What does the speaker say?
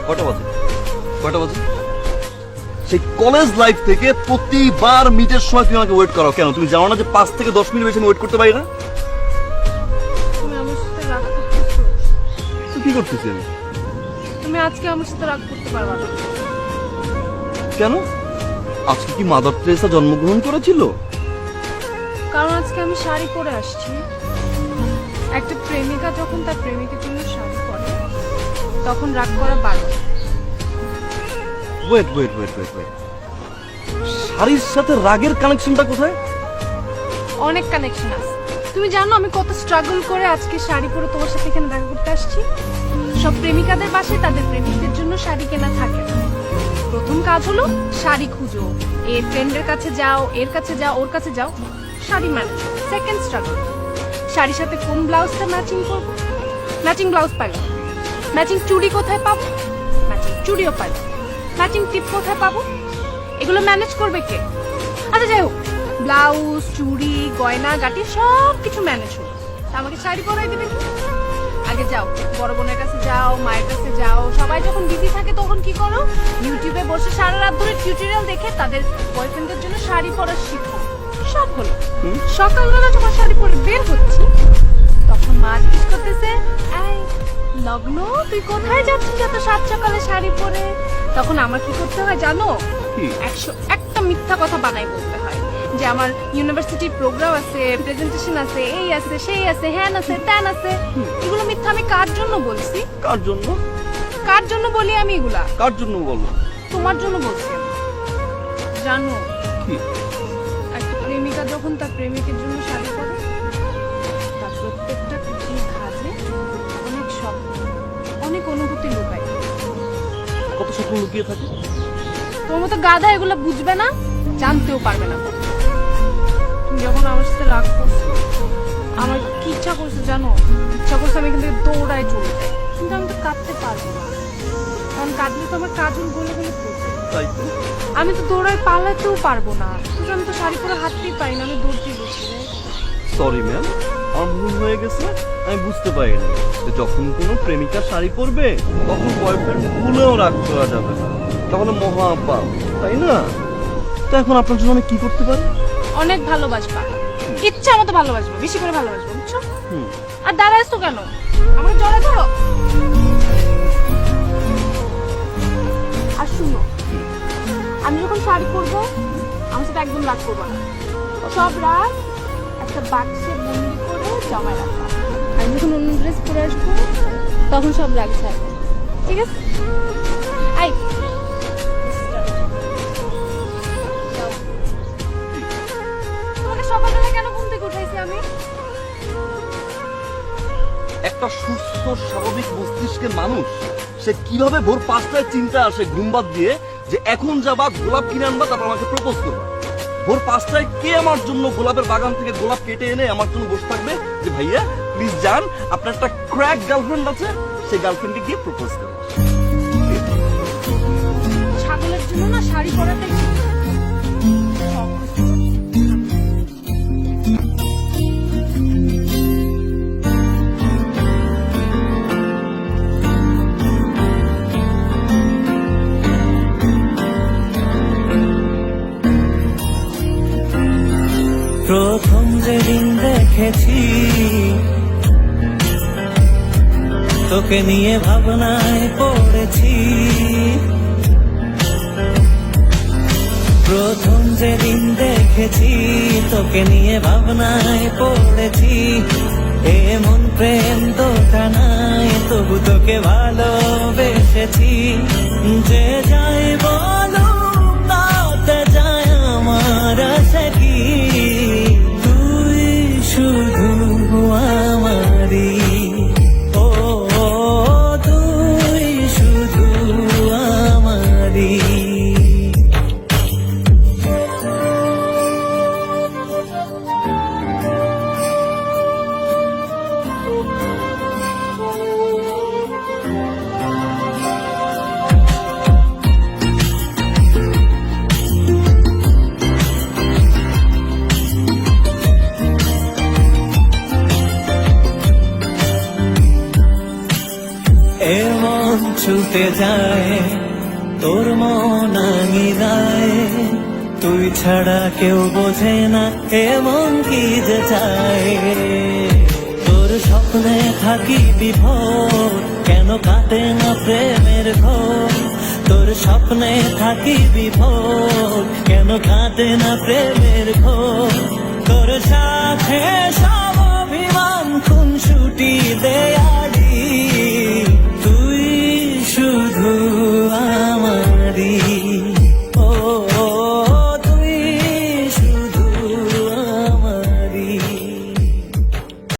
কটা বাজে সেই কলেজ লাইফ থেকে প্রতিবার মিটের সময় তুমি আমাকে ওয়েট করো কেন? তুমি জানো না যে 5 থেকে 10 মিনিট বেশি আমি ওয়েট করতে পারি না? তুমি আমার সাথে রাগ করতেছো। তো কি করতেছি আমি? তুমি আজকে আমার সাথে রাগ করতে পারবা না। কেন? আজকে কি মাদার তেরেসা জন্মগ্রহণ করেছিল? কারণ আজকে আমি শাড়ি পরে আসছি। একটা প্রেমিকা যখন তার প্রেমিকের জন্য শাড়ি পরে তখন রাগ করা বারণ। ওয়েট শাড়ির সাথে রাগের কানেকশনটা কোথায়? অনেক কানেকশন আছে। তুমি জানো আমি কত স্ট্রাগল করে আজকে শাড়ি পরে তোমার সাথে এখানে দেখা করতে আসছি। সব প্রেমিকাদের পাশে তাদের প্রেমিকদের জন্য শাড়ি কেনা থাকে না। প্রথম কাজ হলো শাড়ি খুঁজো, এর ফ্রেন্ডের কাছে যাও, এর কাছে যাও, ওর কাছে যাও, শাড়ি ম্যানেজ। সেকেন্ড স্ট্রাগল, শাড়ির সাথে কোন ব্লাউজটা ম্যাচিং করবো, ম্যাচিং ব্লাউজ পাইলো। ম্যাচিং চুড়ি কোথায় পাবো, ম্যাচিং চুড়িও পাইলো। ম্যাচিং টিপ কোথায় পাবো, এগুলো ম্যানেজ করবে কে? আচ্ছা যাই হোক, ব্লাউজ, চুড়ি, গয়না গাটি সব কিছু ম্যানেজ হলো। তা আমাকে শাড়ি পরাই দেবে কি? আগে যাও, বড় বোনের কাছে যাও, মায়ের কাছে যাও। সবাই যখন বিজি থাকে তখন কি করো? ইউটিউবে বসে সারা রাত ধরে টিউটোরিয়াল দেখে তাদের বয়ফ্রেন্ডের জন্য শাড়ি পরা শিখো। সব হলো। সকালবেলা যখন শাড়ি পরে বের হচ্ছি তখন মা জিজ্ঞেস করতেছে, এই লগ্ন তুই কোথায় যাচ্ছিস এত সাত সকালে শাড়ি পরে? তখন আমার কি করতে হয় জানো? 101টা মিথ্যা কথা বানাই বলতে হয় যে আমার ইউনিভার্সিটির প্রোগ্রাম আছে, প্রেজেন্টেশন আছে, এই আছে, সেই আছে, হ্যান আছে, ত্যান আছে। এগুলো মিথ্যা আমি কার জন্য বলছি? কার জন্য বলি আমি এগুলা? কার জন্য বলো? তোমার জন্য বলছি। জানো কি? একটা প্রেমিকা যখন তার প্রেমিকের জন্য শাড়ি পরে তার প্রত্যেকটা কুচির খাজে অনেক স্বপ্ন, অনেক অনুভূতি লুকায়। কত স্বপ্ন লুকিয়ে থাকে? তোর মতো গাধা এগুলো বুঝবে না, জানতেও পারবে না। তুমি যখন আমার সাথে রাগ করছো, আমার কি ইচ্ছা করছে জানো? ইচ্ছা করছে আমি এখান থেকে দৌড়ায় চলে যাই, কিন্তু আমি তো কাঁদতে পারবো না, কারণ কাঁদলে তো আমার কাজল গলে গলে পড়বে। তাই তো। আমি তো দৌড়ায় পালাতেও পারবো না, কিন্তু আমি তো শাড়ি পরে হাঁটতেই পারি না, আমি দৌড়তে বসি রে। সরি ম্যাম, আমার ভুল হয়ে গেছে। আমি বুঝতে পারিনি যে যখন কোনো প্রেমিকা শাড়ি পরবে তখন বয়ফ্রেন্ড ভুলেও রাগ করা যাবে না, তাহলে মহা পাপ, তাই না? তো এখন আপনার জন্য আমি কি করতে পারি? অনেক ভালোবাসবা, ইচ্ছা মতো ভালোবাসবো, বেশি করে ভালোবাসবো, বুঝছো? হুম। আর দাঁড়াইছ তো কেন? আমাকে জড়ায় ধরো। আর শুনো, আমি যখন শাড়ি পরবো আমার সাথে একদম রাগ করবো না। সব রাগ একটা বাক্সে বন্দি করে জমায় রাখবা। আমি যখন অন্য ড্রেস পরে আসবো তখন সব রাগ ছাড়বে, ঠিক আছে? আই তোমাকে সকালবেলা কেন ঘুম থেকে উঠাইছি আমি? একটা সুস্থ স্বাভাবিক মস্তিষ্কের মানুষ সে কিভাবে ভোর 5টায় চিন্তা আসে ঘুম বাদ দিয়ে যে এখন যাবা গোলাপ কিনে আনবা, তারপর আমাকে প্রপোজ করবা। ভোর 5টায় কে আমার জন্য গোলাপের বাগান থেকে গোলাপ কেটে এনে আমার জন্য বসে থাকবে যে ভাইয়া প্লিজ যান, আপনার একটা ক্র্যাক গার্লফ্রেন্ড আছে, সেই গার্লফ্রেন্ডকে গিয়ে প্রপোজ করবে। ছাগলের জন্য না শাড়ি পরাটাই ঠিক। প্রথম যেদিন দেখেছি তোকে নিয়ে ভাবনায় পড়েছি, প্রথম যেদিন দেখেছি তোকে নিয়ে ভাবনায় পড়েছি। এমন প্রেম দোকানায় তবু তোকে ভালোবেসেছি। যে যাই বলো তাতে যায় আমার আশা কি, তুই শুধু আমারই, ও তুই শুধু আমারই। মন ছুটে যায় তোর মন আঙিনায়। তুই ছাড়া কেউ বোঝে না এমন কি যে চায়। তোর স্বপ্নে থাকি বিভোর, কেন কাটে না প্রেমের ঘোর। তোর স্বপ্নে থাকি বিভোর, কেন কাটে না প্রেমের ঘোর। তোর সাথে সব অভিমান খুনসুটি দেয়ালি